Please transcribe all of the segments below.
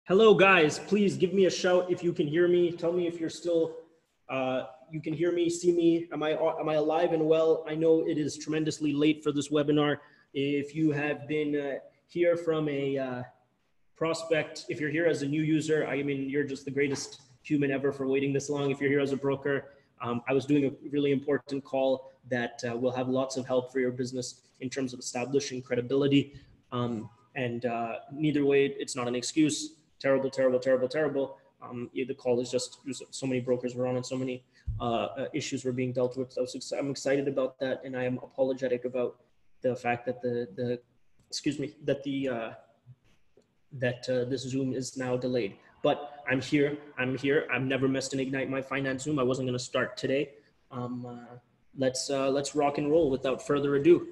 Hello, guys. Please give me a shout if you can hear me. Tell me if you're still, you can hear me, see me. Am I alive and well? I know it is tremendously late for this webinar. If you have been here from a prospect, if you're here as a new user, I mean, you're just the greatest human ever for waiting this long. If you're here as a broker, I was doing a really important call that will have lots of help for your business in terms of establishing credibility. Neither way, it's not an excuse. Terrible. The call is just so many brokers were on and so many issues were being dealt with. So I'm excited about that, and I am apologetic about the fact that this Zoom is now delayed. But I'm here. I've never missed an Ignite My Finance Zoom. I wasn't going to start today. Let's rock and roll without further ado.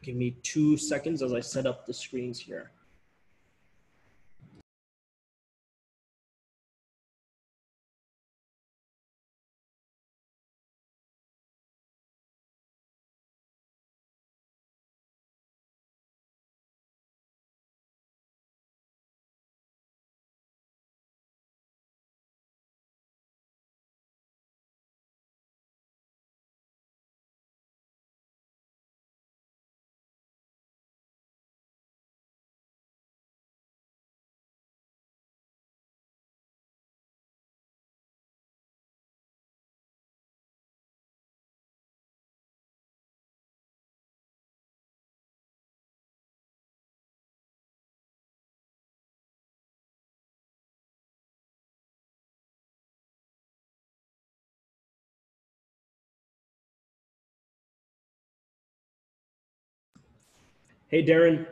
Give me 2 seconds as I set up the screens here. Hey, Darren.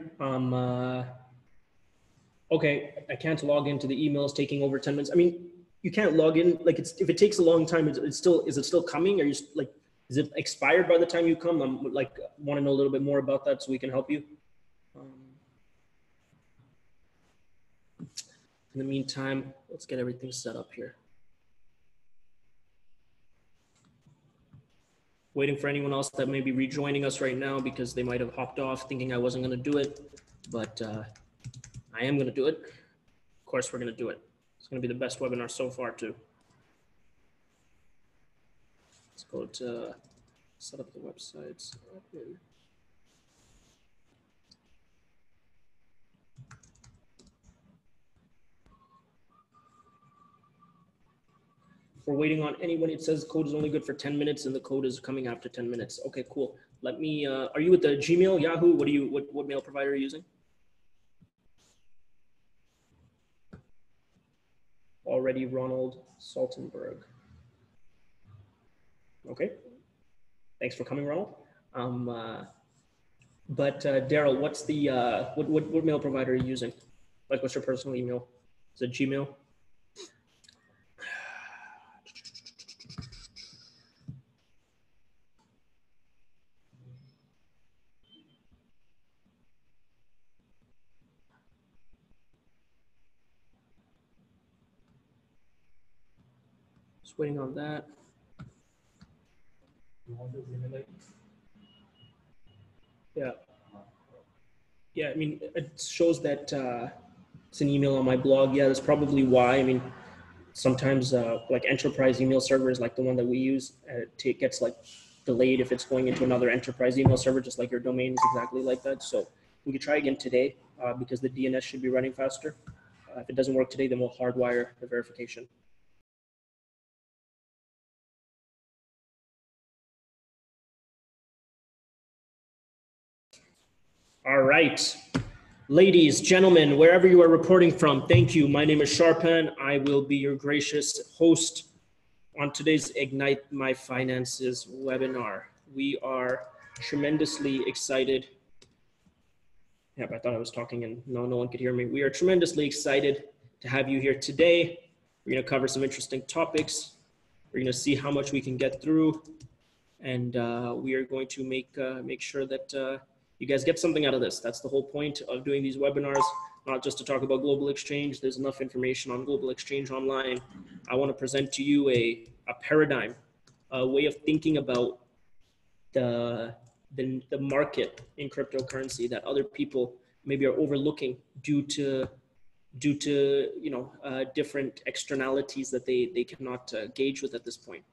Okay, I can't log into the emails, taking over 10 minutes. I mean, you can't log in, like if it takes a long time, is it still coming? Are you like, is it expired by the time you come? I'm like, want to know a little bit more about that so we can help you. In the meantime, let's get everything set up here. Waiting for anyone else that may be rejoining us right now because they might have hopped off thinking I wasn't going to do it, but I am going to do it. Of course, we're going to do it. It's going to be the best webinar so far too. Let's go to set up the websites. We're waiting on anyone. It says code is only good for 10 minutes and the code is coming after 10 minutes. Okay, cool. Let me, are you with the Gmail, Yahoo? What mail provider are you using? Already Ronald Saltenberg. Okay. Thanks for coming, Ronald. Daryl, what's the, what mail provider are you using? Like, what's your personal email? Is it Gmail? Just waiting on that. Yeah, I mean, it shows that it's an email on my blog. Yeah, that's probably why. I mean, sometimes like enterprise email servers, like the one that we use, gets like delayed if it's going into another enterprise email server, just like your domain is exactly like that. So we could try again today because the DNS should be running faster. If it doesn't work today, then we'll hardwire the verification. All right. Ladies, gentlemen, wherever you are reporting from, thank you. My name is Sharpan. I will be your gracious host on today's Ignite My Finances webinar. We are tremendously excited. Yep, I thought I was talking and no one could hear me. We are tremendously excited to have you here today. We're going to cover some interesting topics. We're going to see how much we can get through, and we are going to make sure that you guys get something out of this. That's the whole point of doing these webinars, not just to talk about global exchange. There's enough information on global exchange online. I want to present to you a paradigm, a way of thinking about the market in cryptocurrency that other people maybe are overlooking due to due to, different externalities that they cannot gauge with at this point.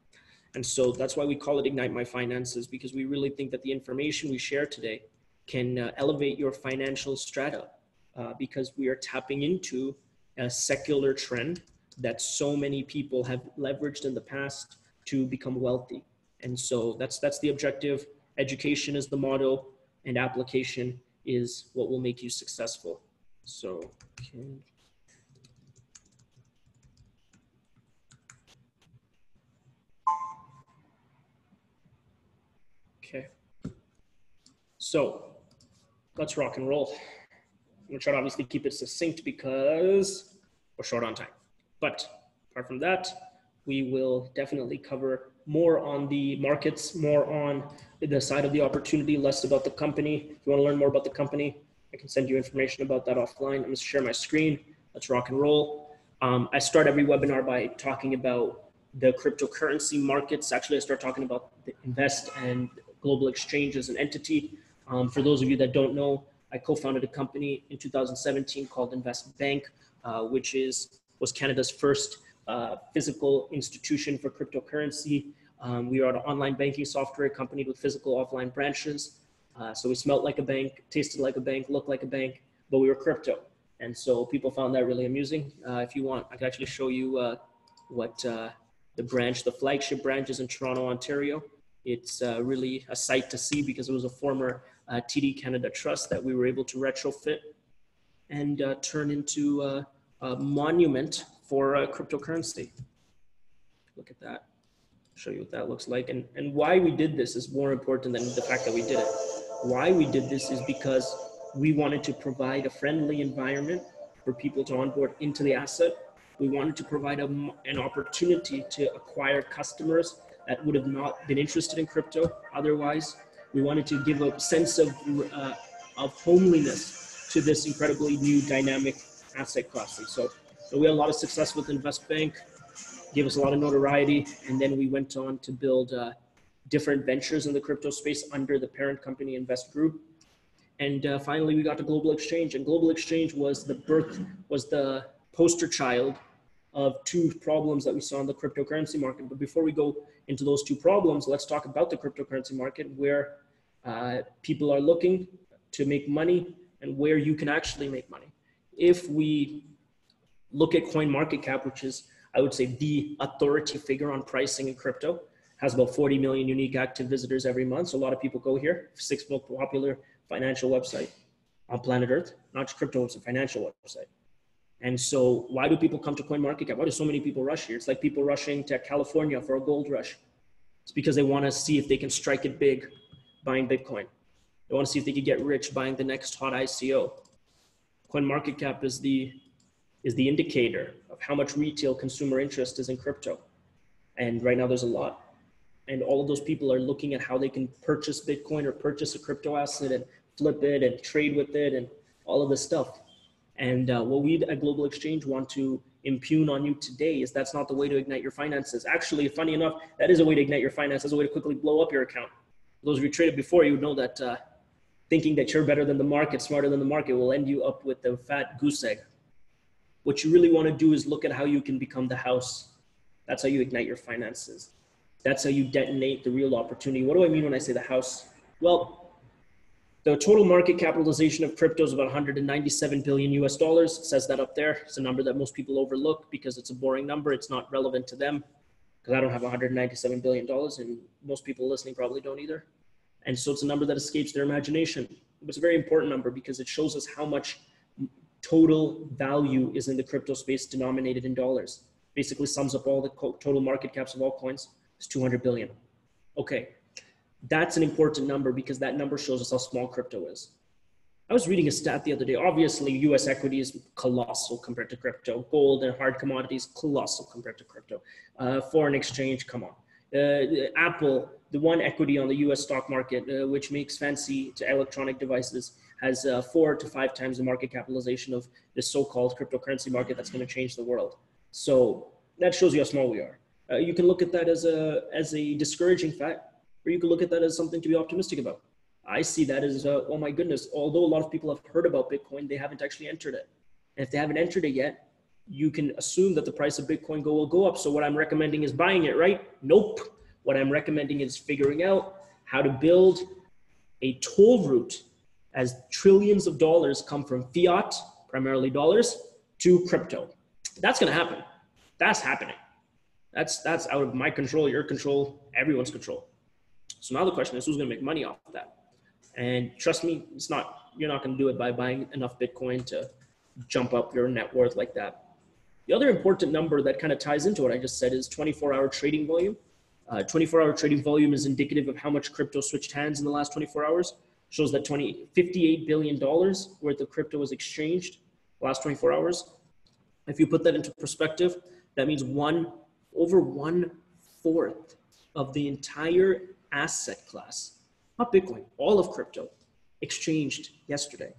And so that's why we call it Ignite My Finances, because we really think that the information we share today can elevate your financial strata, because we are tapping into a secular trend that so many people have leveraged in the past to become wealthy. And so that's the objective. Education is the motto, and application is what will make you successful. So, okay. So let's rock and roll. I'm gonna try to obviously keep it succinct because we're short on time. But apart from that, we will definitely cover more on the markets, more on the side of the opportunity, less about the company. If you want to learn more about the company, I can send you information about that offline. I'm gonna share my screen. Let's rock and roll. I start every webinar by talking about the cryptocurrency markets. Actually, I start talking about the Invest and Global Exchange as an entity. For those of you that don't know, I co-founded a company in 2017 called Invest Bank, which was Canada's first physical institution for cryptocurrency. We are an online banking software accompanied with physical offline branches. So we smelt like a bank, tasted like a bank, looked like a bank, but we were crypto. And so people found that really amusing. If you want, I can actually show you what the flagship branch is in Toronto, Ontario. It's really a sight to see because it was a former TD Canada Trust that we were able to retrofit and turn into a monument for cryptocurrency. Look at that. I'll show you what that looks like. And why we did this is more important than the fact that we did it. Why we did this is because we wanted to provide a friendly environment for people to onboard into the asset. We wanted to provide an opportunity to acquire customers that would have not been interested in crypto otherwise. We wanted to give a sense of homeliness to this incredibly new dynamic asset class. And so we had a lot of success with Invest Bank, gave us a lot of notoriety, and then we went on to build different ventures in the crypto space under the parent company Invest Group. And finally, we got to Global Exchange, and Global Exchange was the poster child of two problems that we saw in the cryptocurrency market. But before we go into those two problems, let's talk about the cryptocurrency market, where people are looking to make money and where you can actually make money. If we look at CoinMarketCap, which is, I would say, the authority figure on pricing in crypto, has about 40 million unique active visitors every month. So a lot of people go here. Sixth most popular financial website on planet Earth, not just crypto, it's a financial website. And so why do people come to CoinMarketCap? Why do so many people rush here? It's like people rushing to California for a gold rush. It's because they want to see if they can strike it big buying Bitcoin. They want to see if they can get rich buying the next hot ICO. CoinMarketCap is the indicator of how much retail consumer interest is in crypto. And right now there's a lot. And all of those people are looking at how they can purchase Bitcoin or purchase a crypto asset and flip it and trade with it and all of this stuff. And what we at Global Exchange want to impugn on you today is that's not the way to ignite your finances. Actually, funny enough, that is a way to ignite your finances, a way to quickly blow up your account. Those of you traded before, you know that thinking that you're better than the market, smarter than the market will end you up with a fat goose egg. What you really want to do is look at how you can become the house. That's how you ignite your finances. That's how you detonate the real opportunity. What do I mean when I say the house? Well, the total market capitalization of crypto is about 197 billion US dollars. It says that up there. It's a number that most people overlook because it's a boring number. It's not relevant to them because I don't have 197 billion dollars, and most people listening probably don't either. And so it's a number that escapes their imagination. It's a very important number because it shows us how much total value is in the crypto space denominated in dollars. Basically sums up all the total market caps of all coins. It's 200 billion. Okay. That's an important number because that number shows us how small crypto is. I was reading a stat the other day. Obviously, US equity is colossal compared to crypto. Gold and hard commodities, colossal compared to crypto. Foreign exchange, come on. Apple, the one equity on the US stock market, which makes fancy to electronic devices, has 4 to 5 times the market capitalization of the so-called cryptocurrency market that's going to change the world. So that shows you how small we are. You can look at that as a discouraging fact, or you can look at that as something to be optimistic about. I see that as, oh my goodness, although a lot of people have heard about Bitcoin, they haven't actually entered it. And if they haven't entered it yet, you can assume that the price of Bitcoin will go up. So what I'm recommending is buying it, right? Nope. What I'm recommending is figuring out how to build a toll route as trillions of dollars come from fiat, primarily dollars, to crypto. That's going to happen. That's happening. That's out of my control, your control, everyone's control. So now the question is, who's going to make money off of that? And trust me, you're not going to do it by buying enough Bitcoin to jump up your net worth like that. The other important number that kind of ties into what I just said is 24-hour trading volume. 24-hour trading volume is indicative of how much crypto switched hands in the last 24 hours. Shows that $58 billion worth of crypto was exchanged the last 24 hours. If you put that into perspective, that means over 1/4 of the entire asset class, not Bitcoin, all of crypto, exchanged yesterday.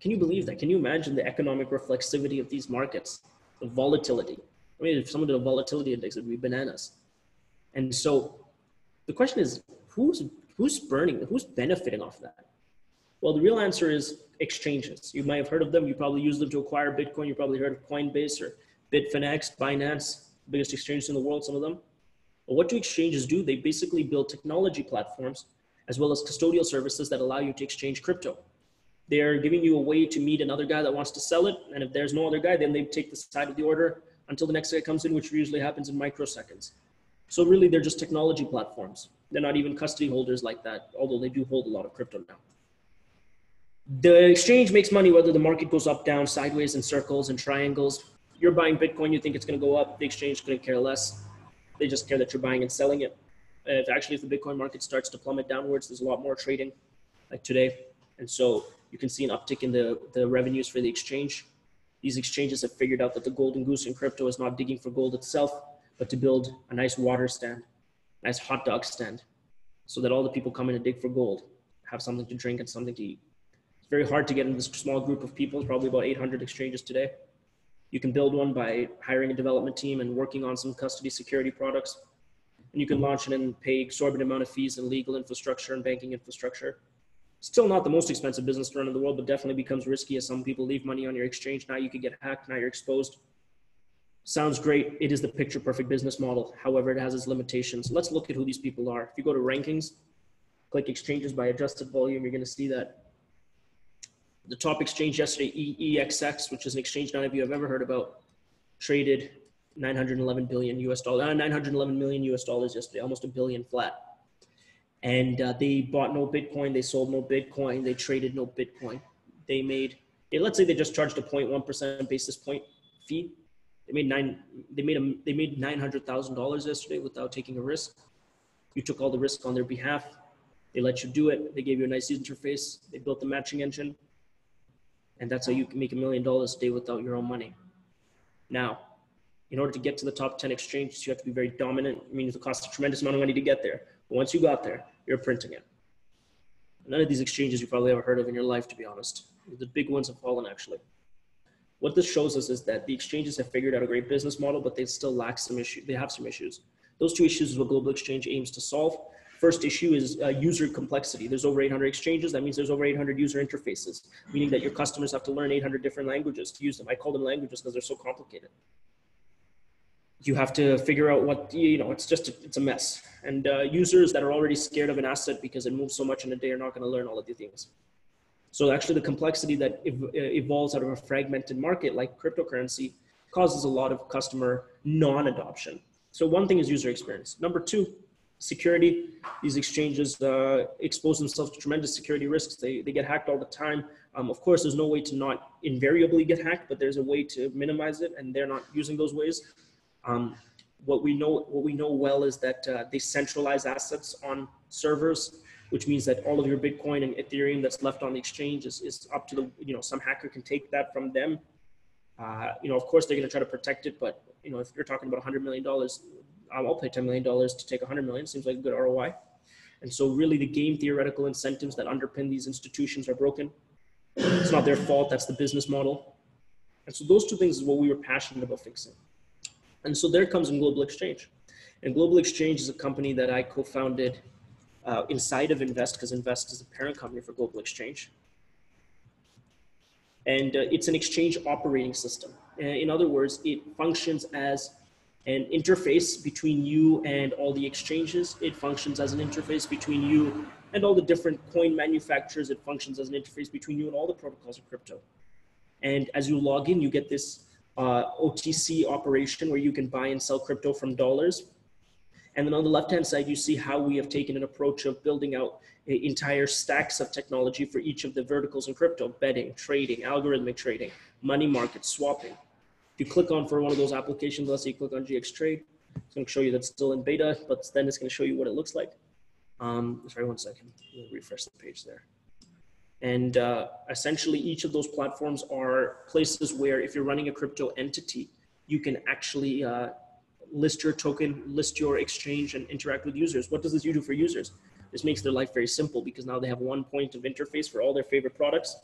Can you believe that? Can you imagine the economic reflexivity of these markets, the volatility? I mean, if someone did a volatility index, it would be bananas. And so the question is, who's benefiting off that? Well, the real answer is exchanges. You might have heard of them. You probably use them to acquire Bitcoin. You probably heard of Coinbase or Bitfinex, Binance, biggest exchanges in the world, some of them. But what do exchanges do? They basically build technology platforms as well as custodial services that allow you to exchange crypto. They're giving you a way to meet another guy that wants to sell it. And if there's no other guy, then they take the side of the order until the next guy comes in, which usually happens in microseconds. So really, they're just technology platforms. They're not even custody holders like that, although they do hold a lot of crypto now. The exchange makes money whether the market goes up, down, sideways, in circles and triangles. You're buying Bitcoin, you think it's going to go up. The exchange couldn't care less. They just care that you're buying and selling it. If the Bitcoin market starts to plummet downwards, there's a lot more trading like today. And so you can see an uptick in the revenues for the exchange. These exchanges have figured out that the golden goose in crypto is not digging for gold itself, but to build a nice water stand, nice hot dog stand, so that all the people come in and dig for gold, have something to drink and something to eat. It's very hard to get into this small group of people. It's probably about 800 exchanges today. You can build one by hiring a development team and working on some custody security products. And you can launch it and pay exorbitant amount of fees in legal infrastructure and banking infrastructure. Still not the most expensive business to run in the world, but definitely becomes risky as some people leave money on your exchange. Now you could get hacked, now you're exposed. Sounds great. It is the picture perfect business model. However, it has its limitations. Let's look at who these people are. If you go to rankings, click exchanges by adjusted volume, you're going to see that the top exchange yesterday, EXX, which is an exchange none of you have ever heard about, traded $911 billion US dollars, $911 million US dollars yesterday, almost $1 billion flat. And they bought no Bitcoin, they sold no Bitcoin, they traded no Bitcoin. They made, let's say they just charged a 0.1% basis point fee. They made $900,000 yesterday without taking a risk. You took all the risk on their behalf. They let you do it. They gave you a nice interface. They built the matching engine. And that's how you can make $1 million a day without your own money. Now, in order to get to the top 10 exchanges, you have to be very dominant. It means it costs a tremendous amount of money to get there. But once you got there, you're printing it. None of these exchanges you probably ever heard of in your life, to be honest. The big ones have fallen, actually. What this shows us is that the exchanges have figured out a great business model, but they still lack some issues. They have some issues. Those two issues is what Global Exchange aims to solve. First issue is user complexity. There's over 800 exchanges. That means there's over 800 user interfaces, meaning that your customers have to learn 800 different languages to use them. I call them languages because they're so complicated. You have to figure out what, it's a mess. And users that are already scared of an asset because it moves so much in a day are not going to learn all of the things. So actually the complexity that evolves out of a fragmented market like cryptocurrency causes a lot of customer non-adoption. So one thing is user experience. Number two, security. These exchanges expose themselves to tremendous security risks. They get hacked all the time. Of course, there's no way to not invariably get hacked, but there's a way to minimize it, and they're not using those ways. What we know well is that they centralize assets on servers, which means that all of your Bitcoin and Ethereum that's left on the exchange is up to the, some hacker can take that from them. Of course they're going to try to protect it, but if you're talking about $100 million, I'll pay $10 million to take 100 million. Seems like a good ROI. And so really the game theoretical incentives that underpin these institutions are broken. It's not their fault. That's the business model. And so those two things is what we were passionate about fixing. And so there comes in Global Exchange. And Global Exchange is a company that I co-founded inside of Invest, because Invest is the parent company for Global Exchange. And it's an exchange operating system. In other words, it functions as an interface between you and all the exchanges. It functions as an interface between you and all the different coin manufacturers. It functions as an interface between you and all the protocols of crypto. And as you log in, you get this OTC operation where you can buy and sell crypto from dollars. And then on the left-hand side, you see how we have taken an approach of building out entire stacks of technology for each of the verticals in crypto: betting, trading, algorithmic trading, money market, swapping. If you click on for one of those applications, let's say you click on GXTrade, it's going to show you that's still in beta, but then it's going to show you what it looks like. Sorry, 1 second. We'll refresh the page there. And essentially, each of those platforms are places where if you're running a crypto entity, you can actually list your token, list your exchange, and interact with users. What does this do for users? This makes their life very simple because now they have one point of interface for all their favorite products.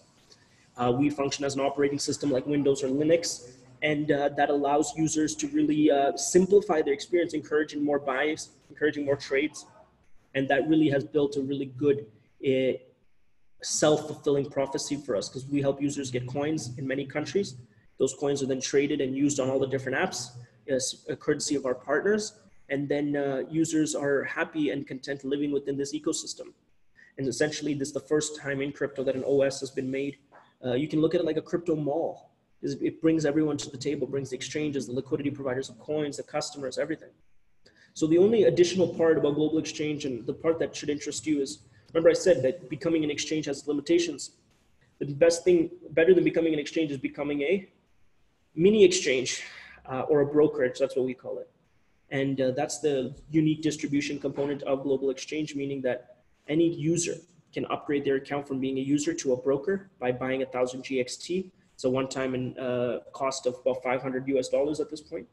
We function as an operating system like Windows or Linux, and that allows users to really simplify their experience, encouraging more buys, encouraging more trades. And that really has built a really good self-fulfilling prophecy for us, because we help users get coins in many countries. Those coins are then traded and used on all the different apps, as a courtesy of our partners. And then users are happy and content living within this ecosystem. And essentially, this is the first time in crypto that an OS has been made. You can look at it like a crypto mall. It brings everyone to the table, brings the exchanges, the liquidity providers of coins, the customers, everything. So the only additional part about global exchange, and the part that should interest you, is, remember I said that becoming an exchange has limitations. The best thing, better than becoming an exchange, is becoming a mini exchange or a brokerage. That's what we call it. And that's the unique distribution component of global exchange, meaning that any user can upgrade their account from being a user to a broker by buying 1,000 GXT. It's a one-time cost of about $500 at this point.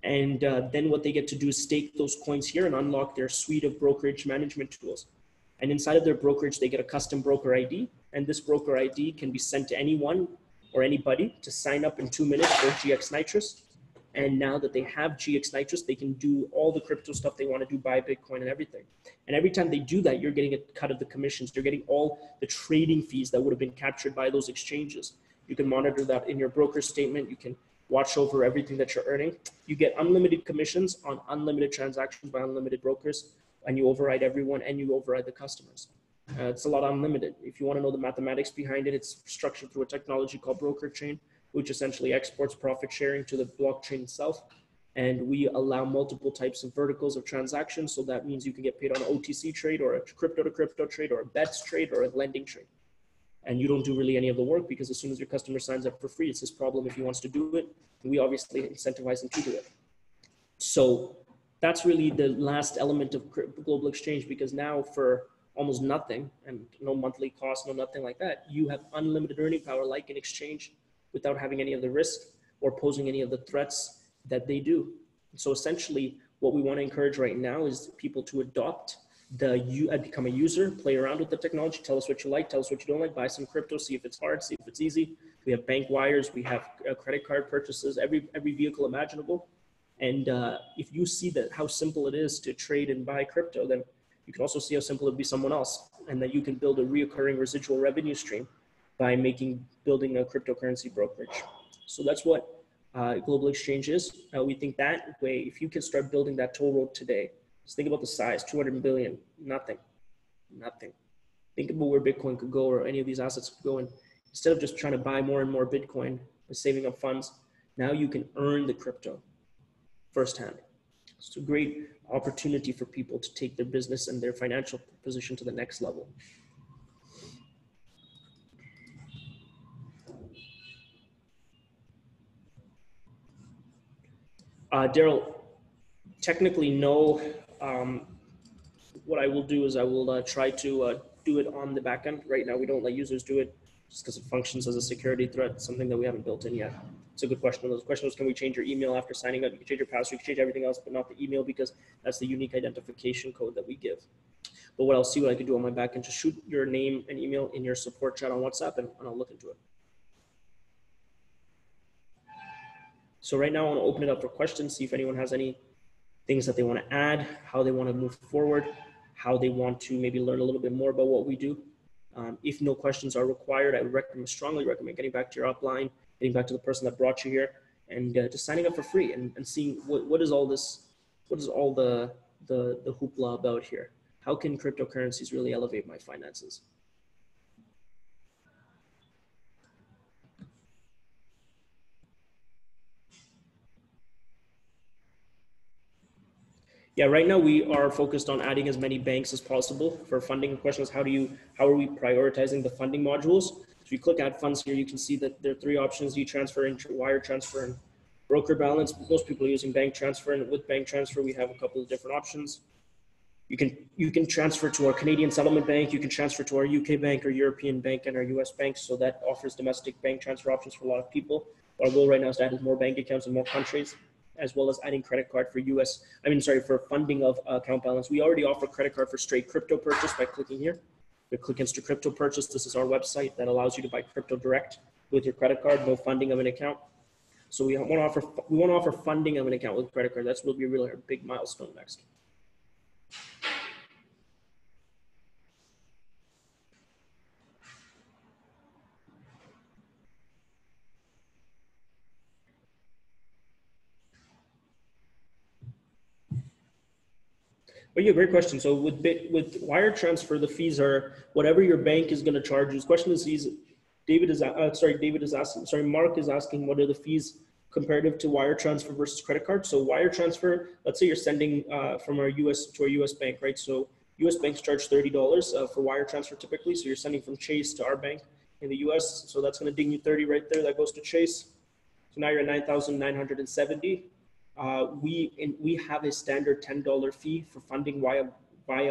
And then what they get to do is stake those coins here and unlock their suite of brokerage management tools. And inside of their brokerage, they get a custom broker ID. And this broker ID can be sent to anyone or anybody to sign up in 2 minutes for GX Nitrous. And now that they have GX Nitrous, they can do all the crypto stuff they want to do, buy Bitcoin and everything. And every time they do that, you're getting a cut of the commissions. You're getting all the trading fees that would have been captured by those exchanges. You can monitor that in your broker statement. You can watch over everything that you're earning. You get unlimited commissions on unlimited transactions by unlimited brokers, and you override everyone and you override the customers. It's a lot unlimited. If you want to know the mathematics behind it, it's structured through a technology called broker chain, which essentially exports profit sharing to the blockchain itself. And we allow multiple types of verticals of transactions. So that means you can get paid on an OTC trade or a crypto to crypto trade or a bets trade or a lending trade. And you don't do really any of the work, because as soon as your customer signs up for free, it's his problem if he wants to do it. And we obviously incentivize him to do it. So that's really the last element of global exchange, because now for almost nothing, and no monthly cost, no nothing like that, you have unlimited earning power like an exchange without having any of the risk or posing any of the threats that they do. So essentially, what we want to encourage right now is people to adopt become a user, play around with the technology, tell us what you like, tell us what you don't like, buy some crypto, see if it's hard, see if it's easy. We have bank wires, we have credit card purchases, every vehicle imaginable. And if you see that how simple it is to trade and buy crypto, then you can also see how simple it would be someone else, and that you can build a reoccurring residual revenue stream by building a cryptocurrency brokerage. So that's what global exchange is. We think that way, if you can start building that toll road today, just think about the size, 200 billion, nothing. Think about where Bitcoin could go, or any of these assets could go. And instead of just trying to buy more and more Bitcoin and saving up funds, now you can earn the crypto firsthand. It's a great opportunity for people to take their business and their financial position to the next level. Daryl, technically no. What I will do is I will try to do it on the back end. Right now, we don't let users do it just because it functions as a security threat, something that we haven't built in yet. It's a good question. The question was, can we change your email after signing up? You can change your password, you can change everything else, but not the email, because that's the unique identification code that we give. But what I'll see what I can do on my back end, just shoot your name and email in your support chat on WhatsApp, and I'll look into it. So right now, I want to open it up for questions, see if anyone has any things that they want to add, how they want to move forward, how they want to maybe learn a little bit more about what we do. If no questions are required, I would strongly recommend getting back to your upline, getting back to the person that brought you here, and just signing up for free and seeing what is all this, what is all the hoopla about here? How can cryptocurrencies really elevate my finances? Yeah, right now we are focused on adding as many banks as possible for funding. The question is how are we prioritizing the funding modules? So if you click add funds here, you can see that there are three options: e-transfer, wire transfer, and broker balance. Most people are using bank transfer, and with bank transfer, we have a couple of different options. You can transfer to our Canadian settlement bank, you can transfer to our UK bank or European bank and our US bank. So that offers domestic bank transfer options for a lot of people. Our goal right now is to add more bank accounts in more countries, as well as adding credit card for for funding of account balance. We already offer credit card for straight crypto purchase by clicking here. You click into crypto purchase. This is our website that allows you to buy crypto direct with your credit card, no funding of an account. So we want to offer funding of an account with credit card. That's will be a really big milestone next. But yeah, great question. So with wire transfer, the fees are whatever your bank is going to charge you. The question is, Mark is asking, what are the fees comparative to wire transfer versus credit card? So wire transfer, let's say you're sending from our US to our US bank, right? So US banks charge $30 for wire transfer typically. So you're sending from Chase to our bank in the US. So that's going to ding you 30 right there. That goes to Chase. So now you're at 9,970. We have a standard $10 fee for funding via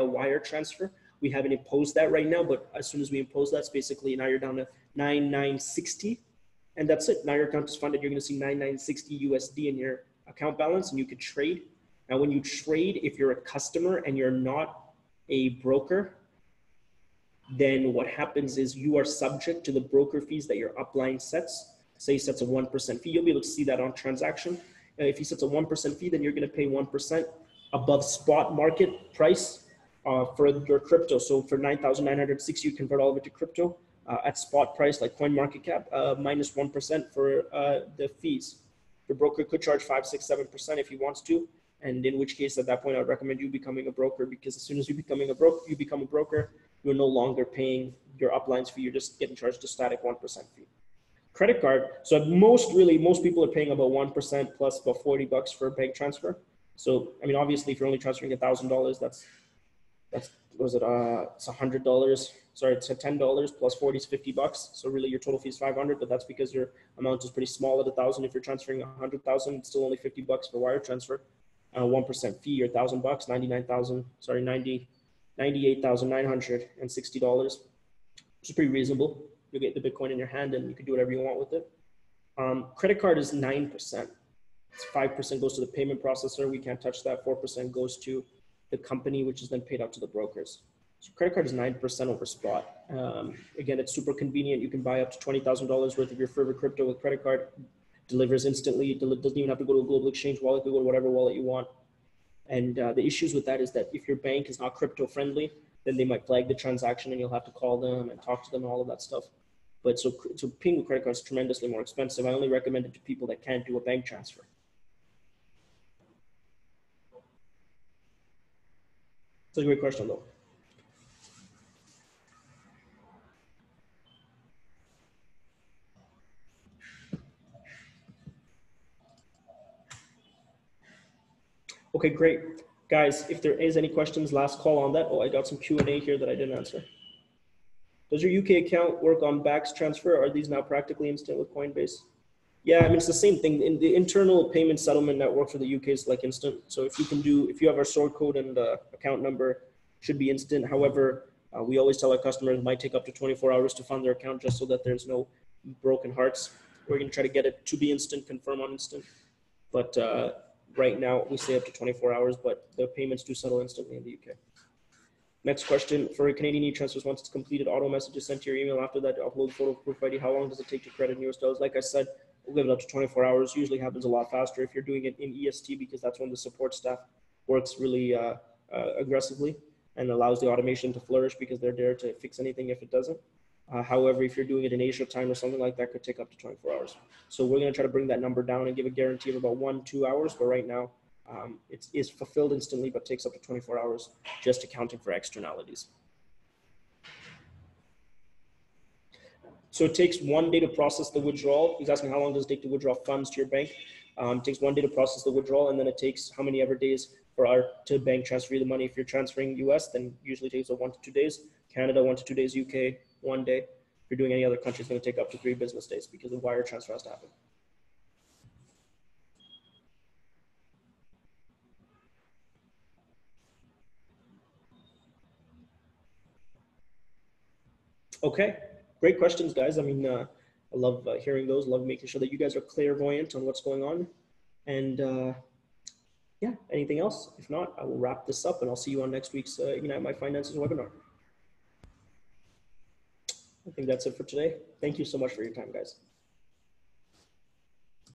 wire transfer. We haven't imposed that right now, but as soon as we impose that, it's basically now you're down to 9,960, and that's it. Now your account is funded. You're going to see 9,960 USD in your account balance, and you could trade. Now, when you trade, if you're a customer and you're not a broker, then what happens is you are subject to the broker fees that your upline sets. Say he sets a 1% fee, you'll be able to see that on transaction. If he sets a 1% fee, then you're going to pay 1% above spot market price for your crypto. So for 9,960, you convert all of it to crypto at spot price, like CoinMarketCap, minus 1% for the fees. The broker could charge 5, 6, 7% if he wants to. And in which case, at that point, I'd recommend you becoming a broker, because as soon as you become a broker, you're no longer paying your upline's fee. You're just getting charged a static 1% fee. Credit card. So most people are paying about 1% plus about $40 for a bank transfer. So, I mean, obviously if you're only transferring $1,000, that's, was it, it's $100. Sorry, it's $10 plus 40 is $50. So really your total fee is 500, but that's because your amount is pretty small at 1,000. If you're transferring 100,000, it's still only $50 for wire transfer. 1% fee, or $1,000, 98,960, which is pretty reasonable. You'll get the Bitcoin in your hand and you can do whatever you want with it. Credit card is 9%. It's 5% goes to the payment processor. We can't touch that. 4% goes to the company, which is then paid out to the brokers. So credit card is 9% over spot. Again, it's super convenient. You can buy up to $20,000 worth of your favorite crypto with credit card. Delivers instantly. It doesn't even have to go to a global exchange wallet. You can go to whatever wallet you want. And the issues with that is that if your bank is not crypto friendly, then they might flag the transaction and you'll have to call them and talk to them and all of that stuff. But so paying with credit cards is tremendously more expensive. I only recommend it to people that can't do a bank transfer. That's a great question though. Okay, great. Guys, if there is any questions, last call on that. Oh, I got some Q&A here that I didn't answer. Does your UK account work on BACS transfer? Are these now practically instant with Coinbase? Yeah, I mean, it's the same thing. In the internal payment settlement network for the UK is like instant. So if you have our sort code and account number, should be instant. However, we always tell our customers it might take up to 24 hours to fund their account, just so that there's no broken hearts. We're going to try to get it to be instant, confirm on instant. But right now we say up to 24 hours, but the payments do settle instantly in the UK. Next question, for Canadian e-transfers, once it's completed, auto message is sent to your email. After that, upload photo proof ID. How long does it take to credit in US dollars? Like I said, we'll give it up to 24 hours. Usually happens a lot faster if you're doing it in EST, because that's when the support staff works really aggressively. and allows the automation to flourish because they're there to fix anything if it doesn't. However, if you're doing it in Asia time or something like that, could take up to 24 hours. So we're going to try to bring that number down and give a guarantee of about 1-2 hours. But right now, it's fulfilled instantly, but takes up to 24 hours, just accounting for externalities. So it takes 1 day to process the withdrawal. He's asking how long does it take to withdraw funds to your bank? It takes 1 day to process the withdrawal, and then it takes how many ever days for our to bank transfer you the money. If you're transferring US, then usually takes 1 to 2 days. Canada, 1 to 2 days. UK, 1 day. If you're doing any other country, it's going to take up to 3 business days because the wire transfer has to happen. Okay, great questions, guys. I mean, I love hearing those. Love making sure that you guys are clairvoyant on what's going on. And yeah, anything else? If not, I will wrap this up and I'll see you on next week's Ignite My Finances webinar. I think that's it for today. Thank you so much for your time, guys.